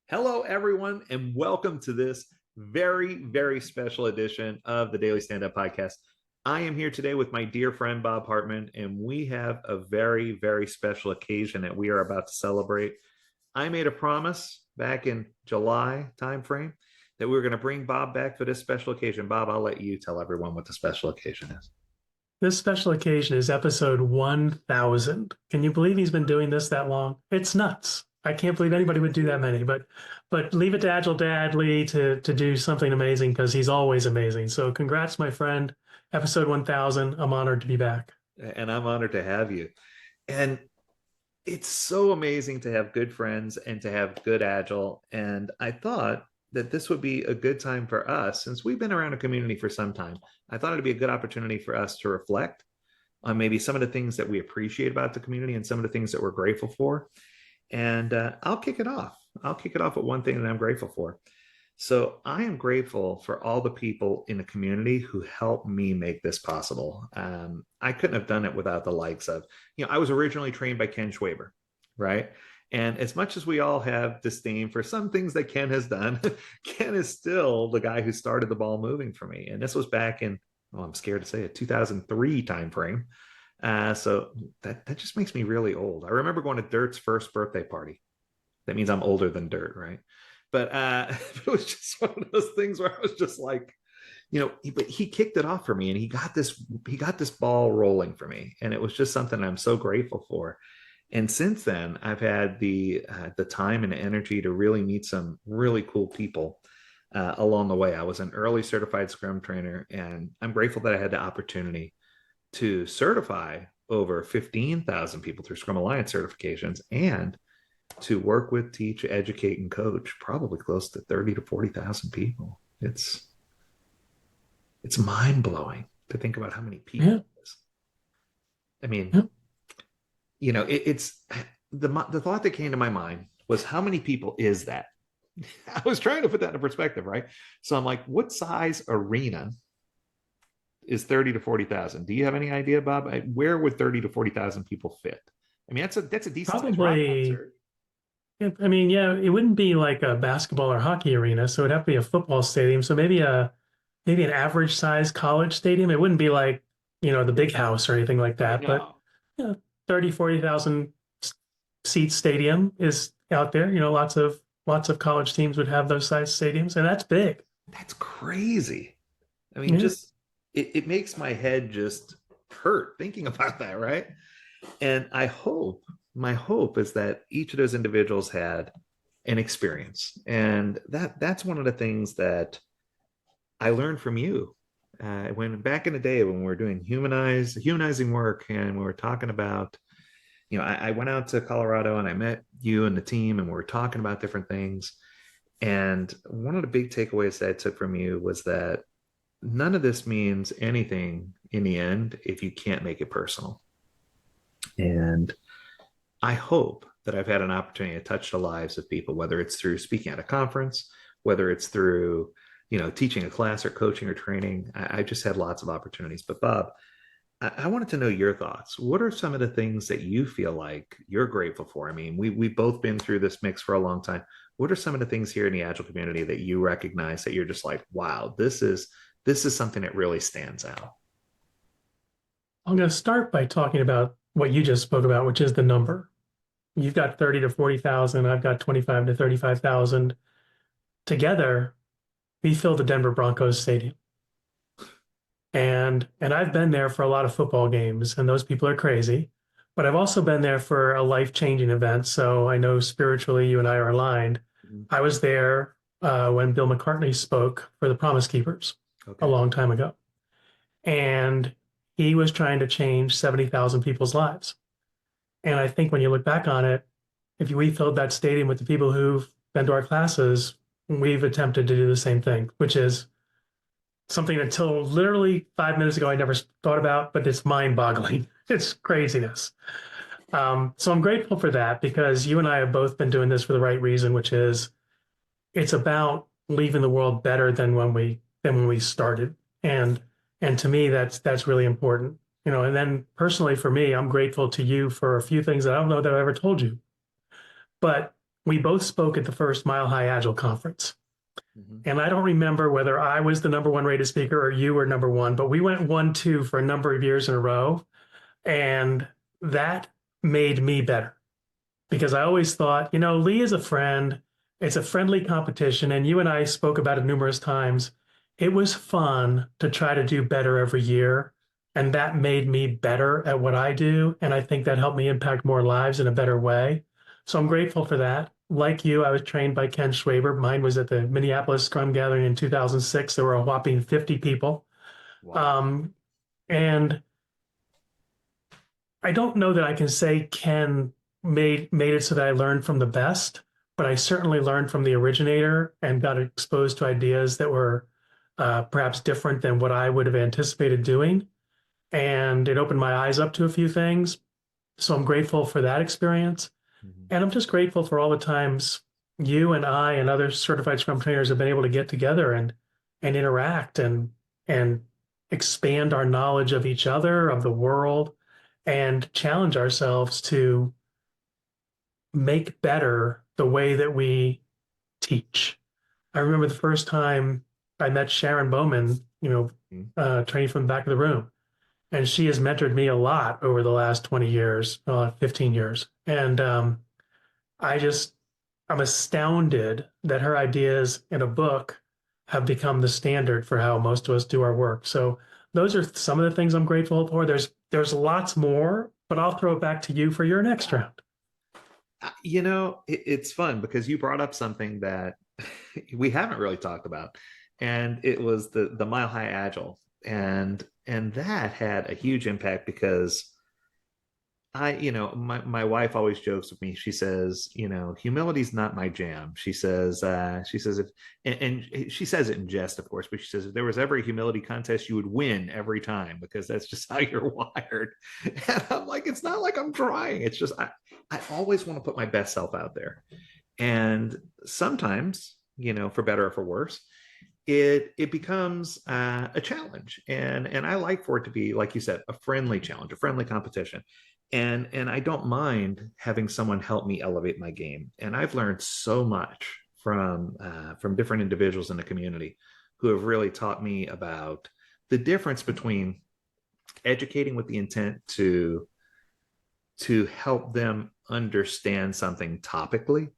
Hello, everyone, and welcome to this very, very special edition of the Daily Standup Podcast. I am here today with my dear friend, Bob Hartman, and we have a very, very special occasion that we are about to celebrate. I made a promise back in July timeframe that we were going to bring Bob back for this special occasion. Bob, I'll let you tell everyone what the special occasion is. This special occasion is episode 1000. Can you believe he's been doing this that long? It's nuts. I can't believe anybody would do that many, but leave it to AgileDad Lee to do something amazing because he's always amazing. So congrats, my friend. Episode 1000. I'm honored to be back. And I'm honored to have you. And it's so amazing to have good friends and to have good Agile. And I thought that this would be a good time for us, since we've been around a community for some time. I thought it'd be a good opportunity for us to reflect on maybe some of the things that we appreciate about the community and some of the things that we're grateful for. And I'll kick it off. I'll kick it off with one thing that I'm grateful for. So I am grateful for all the people in the community who helped me make this possible. I couldn't have done it without the likes of, I was originally trained by Ken Schwaber, right? And as much as we all have disdain for some things that Ken has done, Ken is still the guy who started the ball moving for me. And this was back in, I'm scared to say it, 2003 timeframe. So that just makes me really old. I remember going to Dirt's first birthday party. That means I'm older than Dirt, right? But it was just one of those things where I was just like, but he kicked it off for me, and he got this ball rolling for me, and it was just something I'm so grateful for. And since then, I've had the time and energy to really meet some really cool people along the way. I was an early certified Scrum trainer, and I'm grateful that I had the opportunity to certify over 15,000 people through Scrum Alliance certifications, and to work with, teach, educate, and coach probably close to 30 to 40,000 people. It's mind-blowing to think about how many people it is. I mean, it's the thought that came to my mind was, how many people is that? I was trying to put that in perspective, right? So I'm like, what size arena is 30 to 40,000? Do you have any idea, Bob? Where would 30 to 40,000 people fit? I mean, that's a decent Probably. I mean, yeah, it wouldn't be like a basketball or hockey arena, so it'd have to be a football stadium. So maybe an average size college stadium. It wouldn't be like, the big house or anything like that. No. But 30, 40,000 seat stadium is out there. Lots of college teams would have those size stadiums, and that's big. That's crazy. I mean, just it makes my head just hurt thinking about that, right? And my hope is that each of those individuals had an experience. And that's one of the things that I learned from you when back in the day, when we were doing humanizing work, and we were talking about, I went out to Colorado and I met you and the team, and we were talking about different things. And one of the big takeaways that I took from you was that none of this means anything in the end if you can't make it personal. And I hope that I've had an opportunity to touch the lives of people, whether it's through speaking at a conference, whether it's through, teaching a class or coaching or training. I just had lots of opportunities. But Bob, I wanted to know your thoughts. What are some of the things that you feel like you're grateful for? I mean, we've both been through this mix for a long time. What are some of the things here in the Agile community that you recognize that you're just like, wow, this is something that really stands out? I'm going to start by talking about what you just spoke about, which is the number. You've got 30 to 40,000. I've got 25 to 35,000. Together, we fill the Denver Broncos stadium. And I've been there for a lot of football games, and those people are crazy. But I've also been there for a life-changing event. So I know spiritually you and I are aligned. Mm-hmm. I was there when Bill McCartney spoke for the Promise Keepers a long time ago. And he was trying to change 70,000 people's lives. And I think when you look back on it, if we filled that stadium with the people who've been to our classes, we've attempted to do the same thing, which is something until literally 5 minutes ago I never thought about, but it's mind-boggling. It's craziness. So I'm grateful for that, because you and I have both been doing this for the right reason, which is it's about leaving the world better than when we started. And to me, that's really important. And then personally for me, I'm grateful to you for a few things that I don't know that I ever told you. But we both spoke at the first Mile High Agile conference. Mhm. And I don't remember whether I was the number one rated speaker or you were number one, but we went 1-2 for a number of years in a row. And that made me better because I always thought, Lee is a friend. It's a friendly competition. And you and I spoke about it numerous times. It was fun to try to do better every year. And that made me better at what I do. And I think that helped me impact more lives in a better way. So I'm grateful for that. Like you, I was trained by Ken Schwaber. Mine was at the Minneapolis Scrum Gathering in 2006. There were a whopping 50 people. Wow. Um, and I don't know that I can say Ken made it so that I learned from the best, but I certainly learned from the originator and got exposed to ideas that were perhaps different than what I would have anticipated doing. And it opened my eyes up to a few things. So I'm grateful for that experience. Mhm. And I'm just grateful for all the times you and I and other certified Scrum trainers have been able to get together and interact and expand our knowledge of each other, of the world, and challenge ourselves to make better the way that we teach. I remember the first time I met Sharon Bowman, Mhm. training from the back of the room. And she has mentored me a lot over the last 20 years, 15 years. And I just, I'm astounded that her ideas in a book have become the standard for how most of us do our work. So those are some of the things I'm grateful for. There's lots more, but I'll throw it back to you for your next round. It's fun because you brought up something that we haven't really talked about, and it was the Mile High Agile, and that had a huge impact because my wife always jokes with me. She says, humility's not my jam. She says if, and she says it in jest, of course, but she says if there was ever a humility contest, you would win every time because that's just how you're wired. And I'm like, it's not like I'm trying. It's just I always want to put my best self out there, and sometimes, for better or for worse, it becomes a challenge, and I like for it to be, like you said, a friendly challenge, a friendly competition, and I don't mind having someone help me elevate my game. And I've learned so much from different individuals in the community who have really taught me about the difference between educating with the intent to help them understand something topically,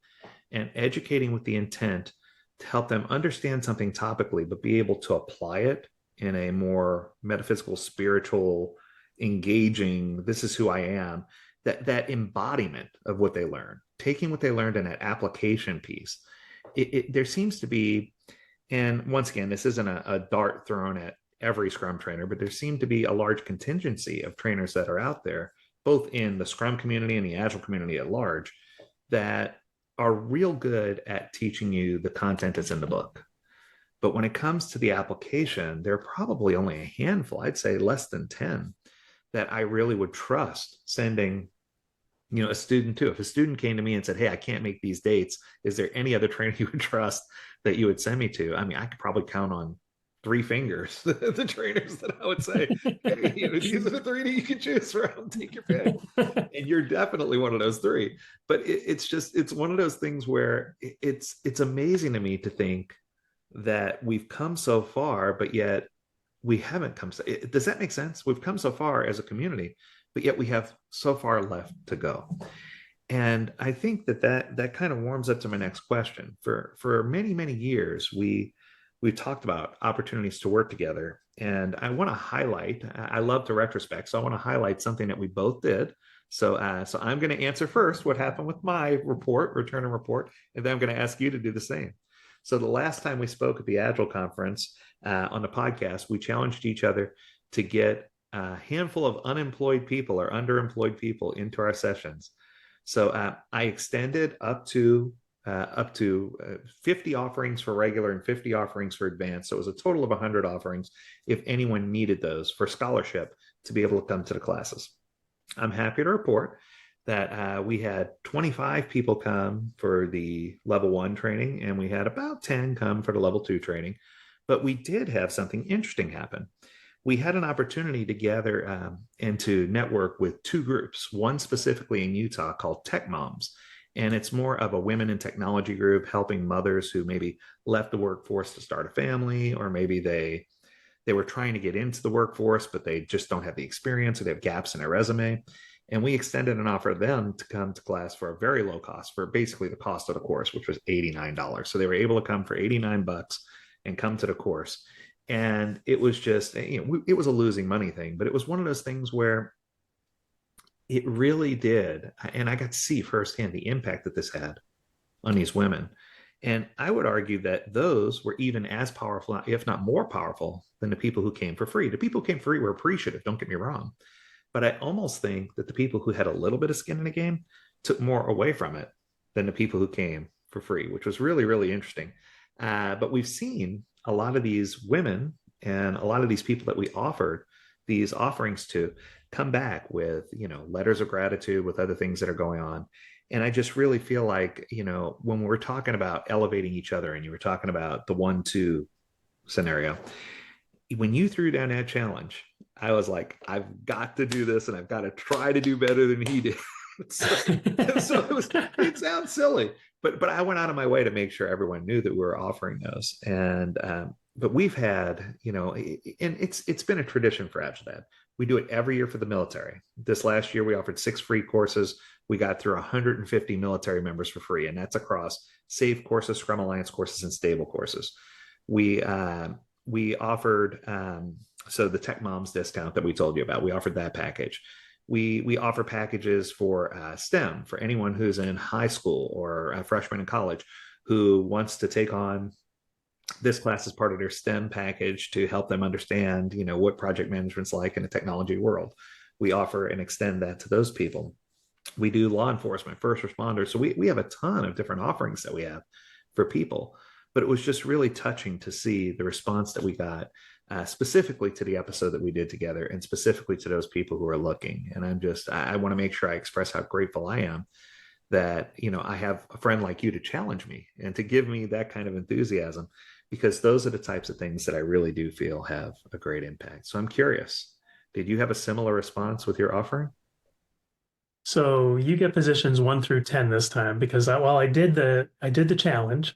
and educating with the intent to help them understand something topically, but be able to apply it in a more metaphysical, spiritual, engaging, this is who I am, that embodiment of what they learn, taking what they learned in that application piece. There seems to be, and once again, this isn't a dart thrown at every Scrum trainer, but there seem to be a large contingency of trainers that are out there, both in the Scrum community and the Agile community at large, that are real good at teaching you the content that's in the book. But when it comes to the application, there are probably only a handful, I'd say less than 10, that I really would trust sending, a student to. If a student came to me and said, hey, I can't make these dates, is there any other trainer you would trust that you would send me to? I mean, I could probably count on three fingers the trainers that I would say, hey, these are the three that you can choose from. Take your pick. And you're definitely one of those three. But it's one of those things where it's amazing to me to think that we've come so far, but yet we haven't come. Does that make sense? We've come so far as a community, but yet we have so far left to go. And I think that kind of warms up to my next question. For many years, we talked about opportunities to work together, and I want to highlight. I love to retrospect, so I want to highlight something that we both did. So I'm going to answer first what happened with my return and report, and then I'm going to ask you to do the same. So the last time we spoke at the Agile conference on the podcast, we challenged each other to get a handful of unemployed people or underemployed people into our sessions. So I extended up to 50 offerings for regular and 50 offerings for advanced. So it was a total of 100 offerings if anyone needed those for scholarship to be able to come to the classes. I'm happy to report that we had 25 people come for the level 1 training, and we had about 10 come for the level 2 training. But we did have something interesting happen. We had an opportunity to gather and to network with two groups, one specifically in Utah called Tech Moms. And it's more of a women in technology group helping mothers who maybe left the workforce to start a family, or maybe they were trying to get into the workforce, but they just don't have the experience or they have gaps in their resume. And we extended an offer to them to come to class for a very low cost, for basically the cost of the course, which was $89. So they were able to come for $89 and come to the course. And it was just, it was a losing money thing, but it was one of those things where it really did. And I got to see firsthand the impact that this had on these women. And I would argue that those were even as powerful, if not more powerful, than the people who came for free. The people who came for free were appreciative, don't get me wrong. But I almost think that the people who had a little bit of skin in the game took more away from it than the people who came for free, which was really, really interesting. But we've seen a lot of these women and a lot of these people that we offered these offerings to come back with, letters of gratitude, with other things that are going on. And I just really feel like, when we're talking about elevating each other, and you were talking about the 1-2 scenario, when you threw down that challenge, I was like, I've got to do this and I've got to try to do better than he did. so it sounds silly, but I went out of my way to make sure everyone knew that we were offering those. And but we've had, and it's been a tradition for AgileDad. We do it every year for the military. This last year, we offered 6 free courses. We got through 150 military members for free, and that's across SAFE courses, Scrum Alliance courses, and stable courses. We offered so the Tech Moms discount that we told you about. We offered that package. We offer packages for STEM for anyone who's in high school or a freshman in college who wants to take on this class as part of their STEM package to help them understand, what project management's like in the technology world. We offer and extend that to those people. We do law enforcement, first responders. So we have a ton of different offerings that we have for people. But it was just really touching to see the response that we got, specifically to the episode that we did together, and specifically to those people who are looking. And I want to make sure I express how grateful I am that, I have a friend like you to challenge me and to give me that kind of enthusiasm, because those are the types of things that I really do feel have a great impact. So I'm curious, did you have a similar response with your offering? So you get positions 1 through 10 this time, because while I did the challenge,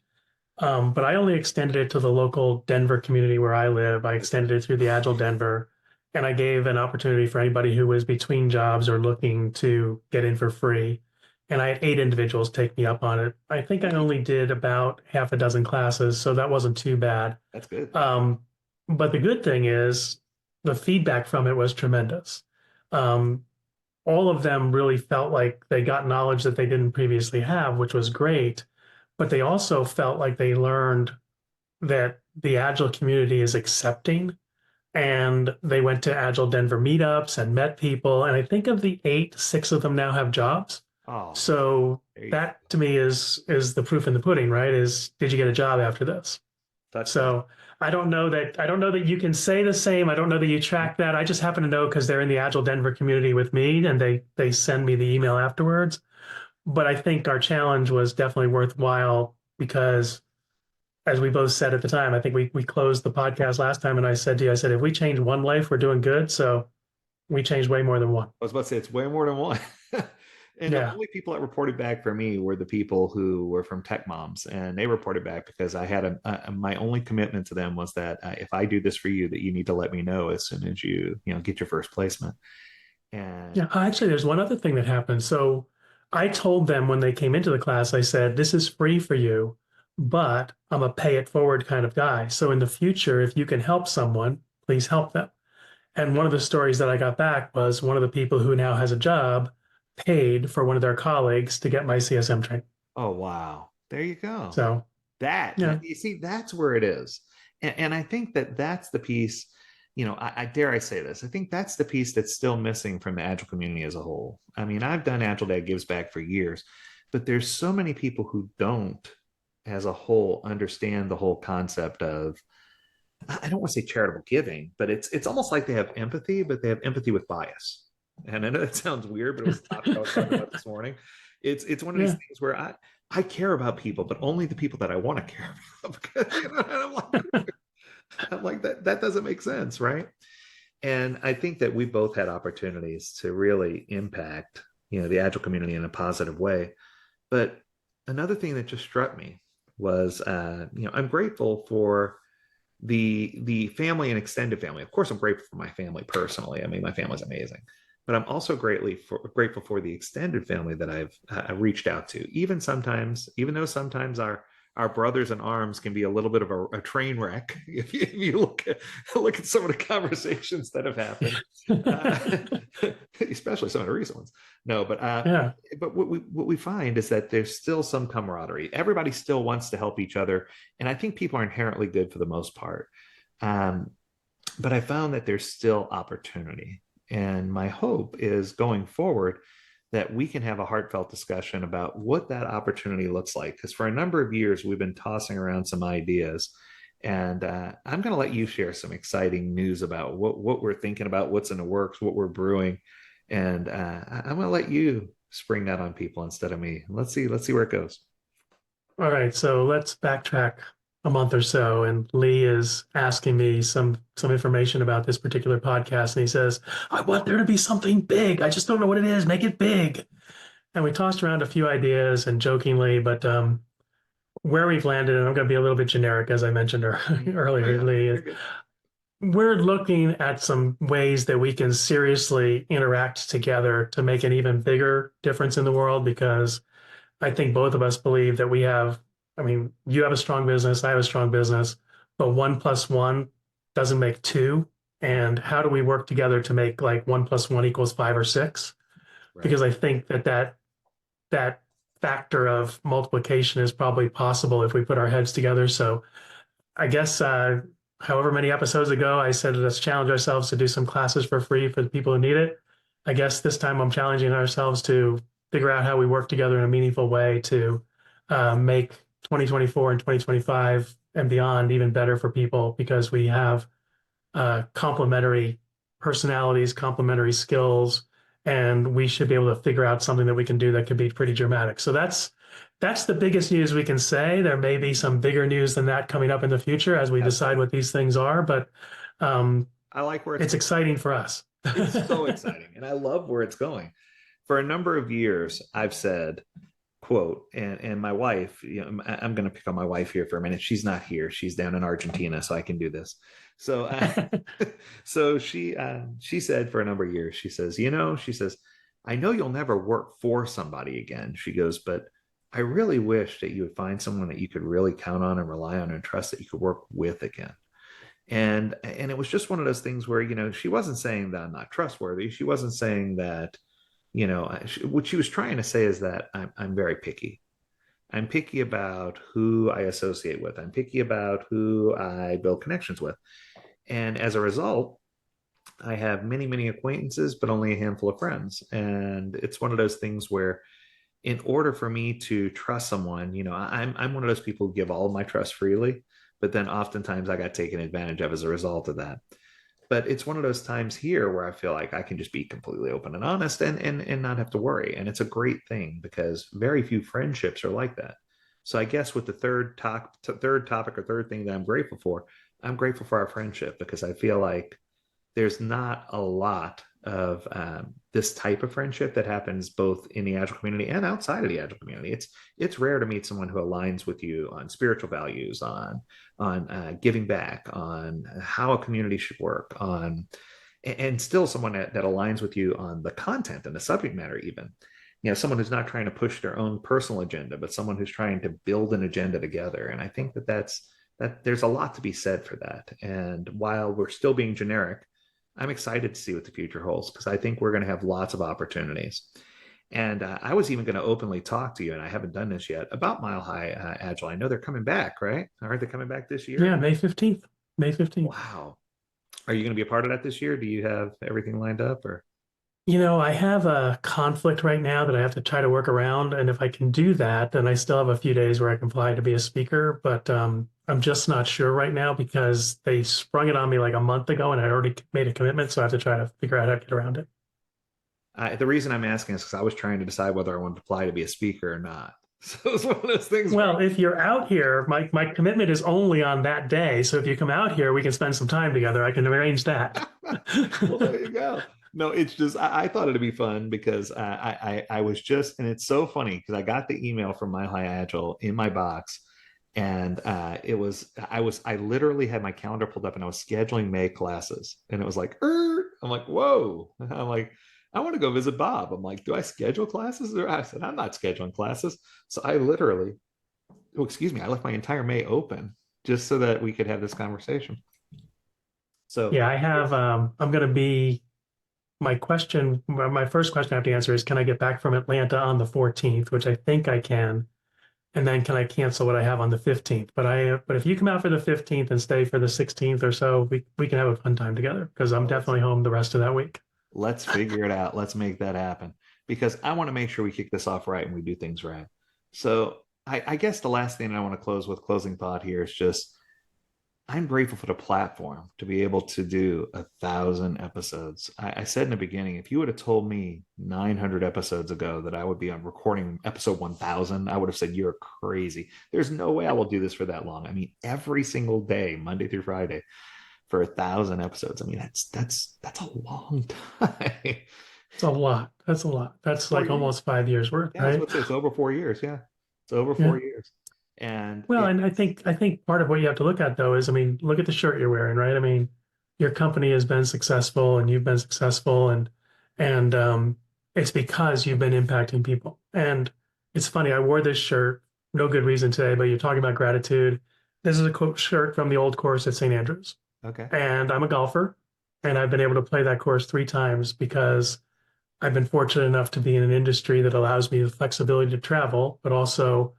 but I only extended it to the local Denver community where I live. I extended it through the Agile Denver, and I gave an opportunity for anybody who was between jobs or looking to get in for free. And I had 8 individuals take me up on it. I think I only did about half a dozen classes, so that wasn't too bad. That's good. But the good thing is the feedback from it was tremendous. All of them really felt like they got knowledge that they didn't previously have, which was great. But they also felt like they learned that the Agile community is accepting, and they went to Agile Denver meetups and met people. And I think of the 8, 6 of them now have jobs. Oh, So that to me is the proof in the pudding, right? Did you get a job after this? So I don't know that you can say the same. I don't know that you track that. I just happen to know because they're in the Agile Denver community with me, and they send me the email afterwards. But I think our challenge was definitely worthwhile because, as we both said at the time, I think we closed the podcast last time, and I said to you, if we change one life, we're doing good. So we changed way more than one. I was about to say it's way more than one. And the only people that reported back for me were the people who were from Tech Moms, and they reported back because I had my only commitment to them was that if I do this for you, that you need to let me know as soon as you get your first placement. And yeah, actually, there's one other thing that happened. So I told them when they came into the class, I said, this is free for you, but I'm a pay it forward kind of guy. So in the future, if you can help someone, please help them. And one of the stories that I got back was one of the people who now has a job paid for one of their colleagues to get my CSM training. oh wow, there you go. So yeah, You see, that's where it is. And I think that that's the piece, I dare I say this, I think that's the piece that's still missing from the Agile community as a whole. I mean, I've done AgileDad Gives Back for years, but there's so many people who don't, as a whole, understand the whole concept of, I don't want to say charitable giving, but it's almost like they have empathy, but they have empathy with bias. And I know that sounds weird, but it was a topic I was talking about this morning. It's one of these things where I care about people, but only the people that I want to care about. Because, I'm like that doesn't make sense, right? And I think that we both had opportunities to really impact, the Agile community in a positive way. But another thing that just struck me was, I'm grateful for the family and extended family. Of course, I'm grateful for my family personally. I mean, my family's amazing, but I'm also grateful for the extended family that I've reached out to. Even sometimes, even though sometimes our brothers in arms can be a little bit of a train wreck if you look at some of the conversations that have happened, uh, especially some of the recent ones. No, Yeah. but what we find is that there's still some camaraderie. Everybody still wants to help each other, and I think people are inherently good for the most part. Um, but I found that there's still opportunity, and my hope is going forward that we can have a heartfelt discussion about what that opportunity looks like. Because for a number of years, we've been tossing around some ideas. And I'm going to let you share some exciting news about what we're thinking about, what's in the works, what we're brewing. And I'm going to let you spring that on people instead of me. Let's see where it goes. All right, so let's backtrack a month or so, and Lee is asking me some information about this particular podcast, and he says, "I want there to be something big. I just don't know what it is. Make it big." And we tossed around a few ideas and jokingly, but where we've landed, and I'm going to be a little bit generic, as I mentioned Oh earlier, yeah, Lee, you're good. we're looking at some ways that we can seriously interact together to make an even bigger difference in the world because I think both of us believe that we have, I mean, you have a strong business, I have a strong business, but one plus one doesn't make two. And how do we work together to make like one plus one equals five or six? Right. Because I think that factor of multiplication is probably possible if we put our heads together. So I guess however many episodes ago, I said let's challenge ourselves to do some classes for free for the people who need it. I guess this time I'm challenging ourselves to figure out how we work together in a meaningful way to make 2024 and 2025 and beyond even better for people because we have complementary personalities, complementary skills, and we should be able to figure out something that we can do that could be pretty dramatic. So that's the biggest news we can say. There may be some bigger news than that coming up in the future as we decide Absolutely. what these things are, but um, I like where it's it's going. exciting for us. It's so exciting, and I love where it's going. For a number of years, I've said, quote, and my wife, I'm going to pick on my wife here for a minute. She's not here. She's down in Argentina, so I can do this. So so she said for a number of years, she says, she says, I know you'll never work for somebody again. She goes, but I really wish that you would find someone that you could really count on and rely on and trust that you could work with again. And it was just one of those things where, she wasn't saying that I'm not trustworthy. She wasn't saying that, what she was trying to say is that I'm very picky. I'm picky about who I associate with. I'm picky about who I build connections with. And as a result, I have many, many acquaintances, but only a handful of friends. And it's one of those things where, in order for me to trust someone, I'm one of those people who give all of my trust freely, but then oftentimes I got taken advantage of as a result of that. But it's one of those times here where I feel like I can just be completely open and honest and not have to worry. And it's a great thing because very few friendships are like that. So I guess with the third topic or third thing that I'm grateful for our friendship because I feel like there's not a lot of this type of friendship that happens both in the agile community and outside of the agile community. It's rare to meet someone who aligns with you on spiritual values, on giving back, on how a community should work, on and still someone that aligns with you on the content and the subject matter even. Someone who's not trying to push their own personal agenda, but someone who's trying to build an agenda together. And I think that there's a lot to be said for that. And while we're still being generic, I'm excited to see what the future holds because I think we're going to have lots of opportunities. And I was even going to openly talk to you, and I haven't done this yet, about Mile High Agile. I know they're coming back, right? Aren't they coming back this year? Yeah, May 15th. May 15th. Wow. Are you going to be a part of that this year? Do you have everything lined up or? I have a conflict right now that I have to try to work around. And if I can do that, then I still have a few days where I can fly to be a speaker. But I'm just not sure right now because they sprung it on me like a month ago and I already made a commitment. So I have to try to figure out how to get around it. The reason I'm asking is because I was trying to decide whether I wanted to apply to be a speaker or not. So it's one of those things where, Well, if you're out here, my commitment is only on that day. So if you come out here, we can spend some time together. I can arrange that. well, there you go. No, it's just I thought it'd be fun because I was just, and it's so funny because I got the email from Mile High Agile in my box, and I literally had my calendar pulled up and I was scheduling May classes, and it was like, I'm like, whoa, I'm like, I want to go visit Bob. I'm like, do I schedule classes? Or I said, I'm not scheduling classes. So I literally, oh, excuse me, I left my entire May open just so that we could have this conversation. So Yeah, I have. I'm going to be my question. My first question I have to answer is, can I get back from Atlanta on the 14th, which I think I can, and then can I cancel what I have on the 15th? But if you come out for the 15th and stay for the 16th or so, we can have a fun time together because I'm oh, definitely home the rest of that week. let's figure it out. Let's make that happen because I want to make sure we kick this off right and we do things right. So I guess the last thing I want to close with closing thought here is just I'm grateful for the platform to be able to do 1,000 episodes. I said in the beginning, if you would have told me 900 episodes ago that I would be on recording episode 1,000, I would have said, you're crazy. There's no way I will do this for that long. I mean, every single day, Monday through Friday, for 1,000 episodes. I mean, that's a long time. It's a lot. That's a lot. That's four like years. almost 5 years worth, Yeah, I was right? about to say it's over 4 years. Yeah, it's over Yeah. 4 years, and Well, it. and I think part of what you have to look at though is, I mean, look at the shirt you're wearing, right? I mean, your company has been successful and you've been successful, and it's because you've been impacting people. And it's funny, I wore this shirt, no good reason today, but you're talking about gratitude. This is a quote shirt from the old course at St. Andrews. Okay. And I'm a golfer, and I've been able to play that course 3 times because I've been fortunate enough to be in an industry that allows me the flexibility to travel, but also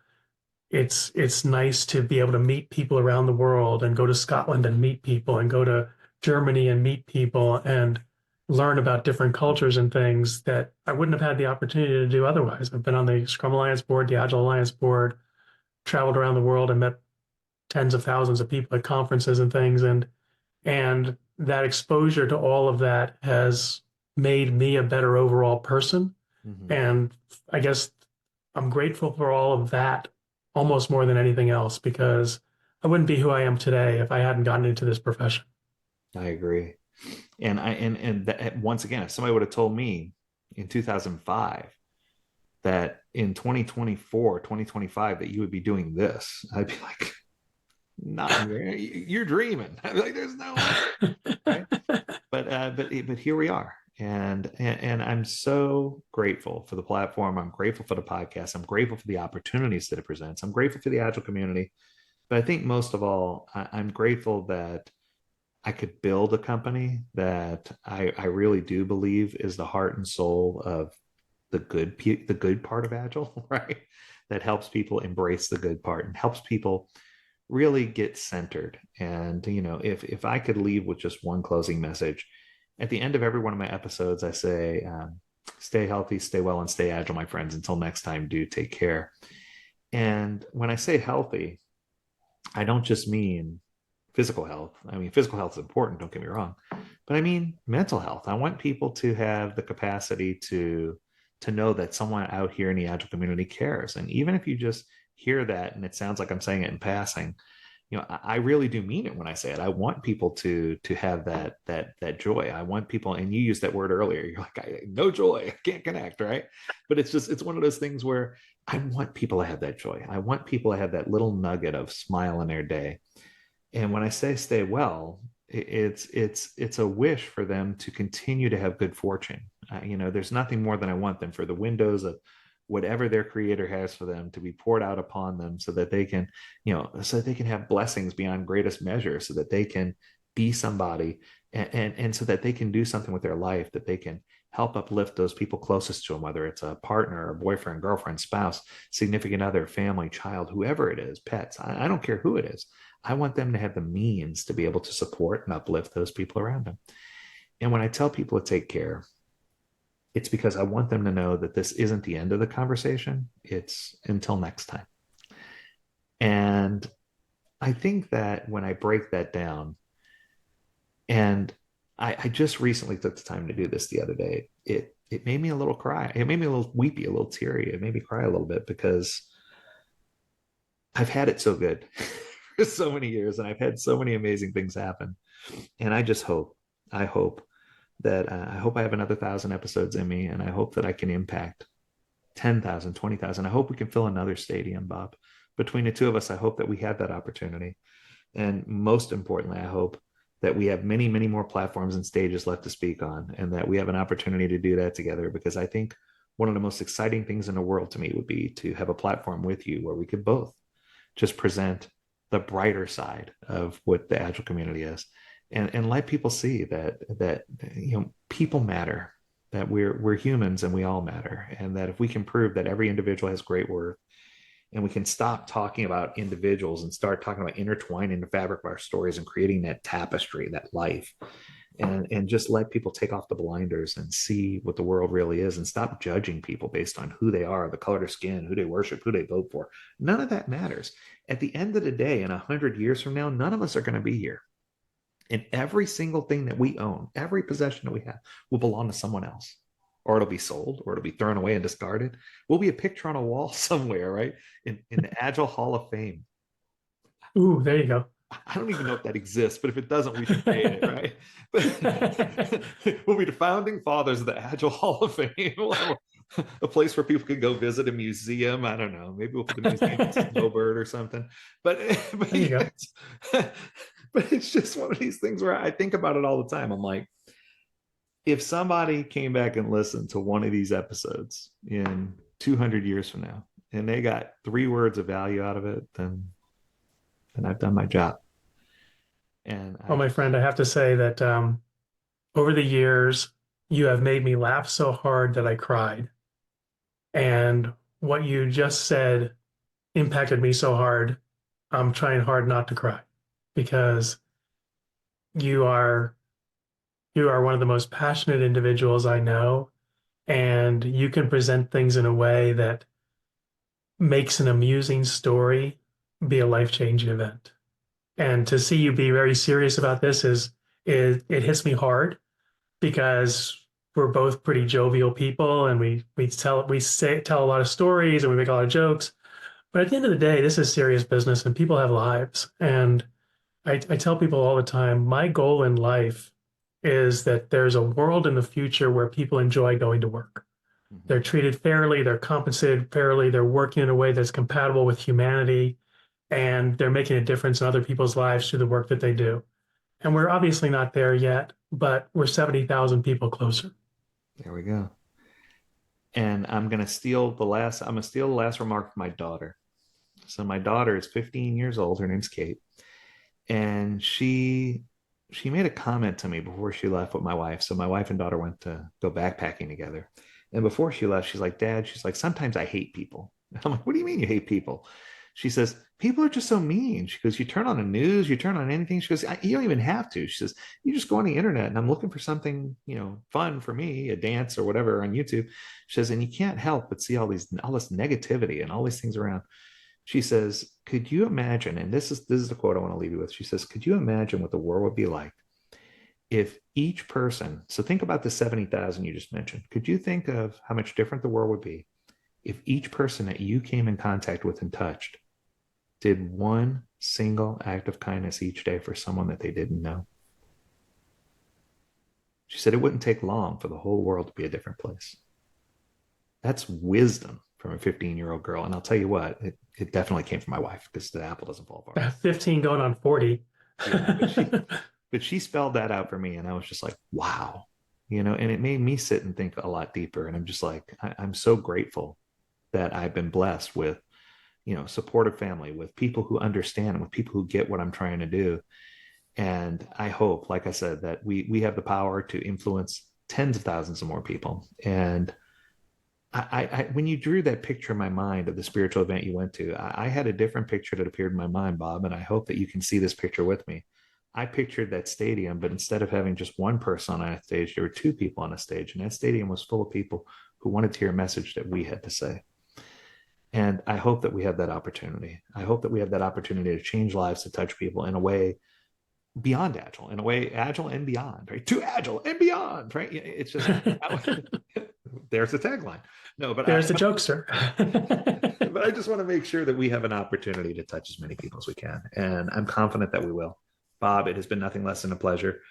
it's nice to be able to meet people around the world and go to Scotland and meet people and go to Germany and meet people and learn about different cultures and things that I wouldn't have had the opportunity to do otherwise. I've been on the Scrum Alliance board, the Agile Alliance board, traveled around the world and met tens of thousands of people at conferences and things, and that exposure to all of that has made me a better overall person. Mm-hmm. And I guess I'm grateful for all of that almost more than anything else because I wouldn't be who I am today if I hadn't gotten into this profession. I agree. Once again, if somebody would have told me in 2005 that in 2024, 2025 that you would be doing this, I'd be like, not you're dreaming. I'd be like, there's no way, right? But here we are. And I'm so grateful for the platform. I'm grateful for the podcast. I'm grateful for the opportunities that it presents. I'm grateful for the Agile community. But I think most of all, I'm grateful that I could build a company that I really do believe is the heart and soul of the good part of Agile, right? That helps people embrace the good part and helps people really get centered. And if I could leave with just one closing message, at the end of every one of my episodes, I say, stay healthy, stay well, and stay agile, my friends. Until next time, do take care. And when I say healthy, I don't just mean physical health. I mean, physical health is important, don't get me wrong, but I mean mental health. I want people to have the capacity to know that someone out here in the agile community cares. And even if you just hear that and it sounds like I'm saying it in passing, I really do mean it when I say it. I want people to have that joy. I want people, and you used that word earlier. You're like, no joy, I can't connect, right? But it's one of those things where I want people to have that joy. I want people to have that little nugget of smile in their day. And when I say stay well, it's a wish for them to continue to have good fortune. There's nothing more than I want them for the windows of whatever their creator has for them to be poured out upon them so that they can, so that they can have blessings beyond greatest measure, so that they can be somebody and so that they can do something with their life, that they can help uplift those people closest to them, whether it's a partner, a boyfriend, girlfriend, spouse, significant other, family, child, whoever it is, pets. I don't care who it is. I want them to have the means to be able to support and uplift those people around them. And when I tell people to take care, it's because I want them to know that this isn't the end of the conversation. It's until next time. And I think that when I break that down, and I just recently took the time to do this the other day, it made me a little cry. It made me a little weepy, a little teary. It made me cry a little bit because I've had it so good for so many years and I've had so many amazing things happen. And I hope that I hope I have another 1,000 episodes in me, and I hope that I can impact 10,000, 20,000. I hope we can fill another stadium, Bob. Between the two of us, I hope that we have that opportunity. And most importantly, I hope that we have many, many more platforms and stages left to speak on, and that we have an opportunity to do that together. Because I think one of the most exciting things in the world to me would be to have a platform with you where we could both just present the brighter side of what the Agile community is, and let people see that people matter, that we're humans and we all matter, and that if we can prove that every individual has great worth, and we can stop talking about individuals and start talking about intertwining the fabric of our stories and creating that tapestry, that life, and just let people take off the blinders and see what the world really is, and stop judging people based on who they are, the color of their skin, who they worship, who they vote for. None of that matters. At the end of the day, in 100 years from now, none of us are going to be here. And every single thing that we own, every possession that we have, will belong to someone else. Or it'll be sold, or it'll be thrown away and discarded. We'll be a picture on a wall somewhere, right? In the Agile Hall of Fame. Ooh, there you go. I don't even know if that exists, but if it doesn't, we should create it, right? We'll be the founding fathers of the Agile Hall of Fame. We'll have a place where people can go visit, a museum. I don't know. Maybe we'll put the museum in Snowbird or something. But There you go. but it's just one of these things where I think about it all the time. I'm like, if somebody came back and listened to one of these episodes in 200 years from now, and they got 3 words of value out of it, then I've done my job. And Well, I my just, friend, I have to say that over the years, you have made me laugh so hard that I cried. And what you just said impacted me so hard. I'm trying hard not to cry because you are you are one of the most passionate individuals I know, and you can present things in a way that makes an amusing story be a life-changing event. And to see you be very serious about this is it hits me hard because we're both pretty jovial people and we tell a lot of stories and we make a lot of jokes. But at the end of the day, this is serious business and people have lives. And I tell people all the time, my goal in life is that there's a world in the future where people enjoy going to work. mm-hmm. They're treated fairly, they're compensated fairly, they're working in a way that's compatible with humanity, and they're making a difference in other people's lives through the work that they do. And we're obviously not there yet, but we're 70,000 people closer. There we go. And I'm gonna steal the last remark from my daughter. So my daughter is 15 years old. Her name's Kate. And she made a comment to me before she left with my wife. So my wife and daughter went to go backpacking together. And before she left, she's like, Dad, she's like, sometimes I hate people. I'm like, what do you mean you hate people? She says, people are just so mean. She goes, you turn on the news, you turn on anything. She goes, you don't even have to. She says, you just go on the internet and I'm looking for something, fun for me, a dance or whatever on YouTube. She says, and you can't help but see all this negativity and all these things around. She says, could you imagine, and this is the quote I want to leave you with. She says, could you imagine what the world would be like if each person, so think about the 70,000 you just mentioned. Could you think of how much different the world would be if each person that you came in contact with and touched did one single act of kindness each day for someone that they didn't know? She said it wouldn't take long for the whole world to be a different place. That's wisdom from a 15-year-old girl. And I'll tell you what, it definitely came from my wife because the apple doesn't fall far. 15 going on 40. Yeah, but she spelled that out for me. And I was just like, wow, and it made me sit and think a lot deeper. And I'm just like, I'm so grateful that I've been blessed with, supportive family, with people who understand, with people who get what I'm trying to do. And I hope, like I said, that we have the power to influence tens of thousands of more people. And when you drew that picture in my mind of the spiritual event you went to, I had a different picture that appeared in my mind, Bob, and I hope that you can see this picture with me. I pictured that stadium, but instead of having just one person on a stage, there were 2 people on a stage, and that stadium was full of people who wanted to hear a message that we had to say. And I hope that we have that opportunity. I hope that we have that opportunity to change lives, to touch people in a way beyond agile, in a way agile and beyond, right? Too agile and beyond, right? It's just there's the tagline. No, but There's the jokester. but I just want to make sure that we have an opportunity to touch as many people as we can, and I'm confident that we will. Bob, it has been nothing less than a pleasure.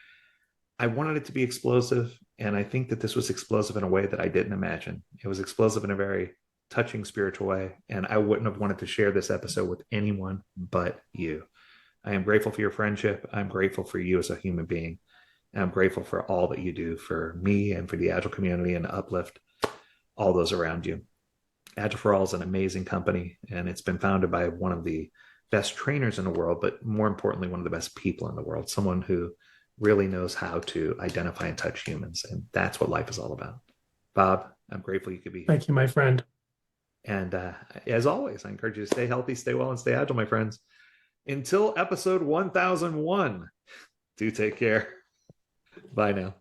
I wanted it to be explosive. And I think that this was explosive in a way that I didn't imagine. It was explosive in a very touching spiritual way. And I wouldn't have wanted to share this episode with anyone but you. I am grateful for your friendship. I'm grateful for you as a human being. And I'm grateful for all that you do for me and for the Agile community and Uplift, all those around you. Agile for All is an amazing company, and it's been founded by one of the best trainers in the world, but more importantly, one of the best people in the world, someone who really knows how to identify and touch humans. And that's what life is all about. Bob, I'm grateful you could be here. Thank you, my friend. And as always, I encourage you to stay healthy, stay well, and stay agile, my friends. Until episode 1001, do take care. Bye now.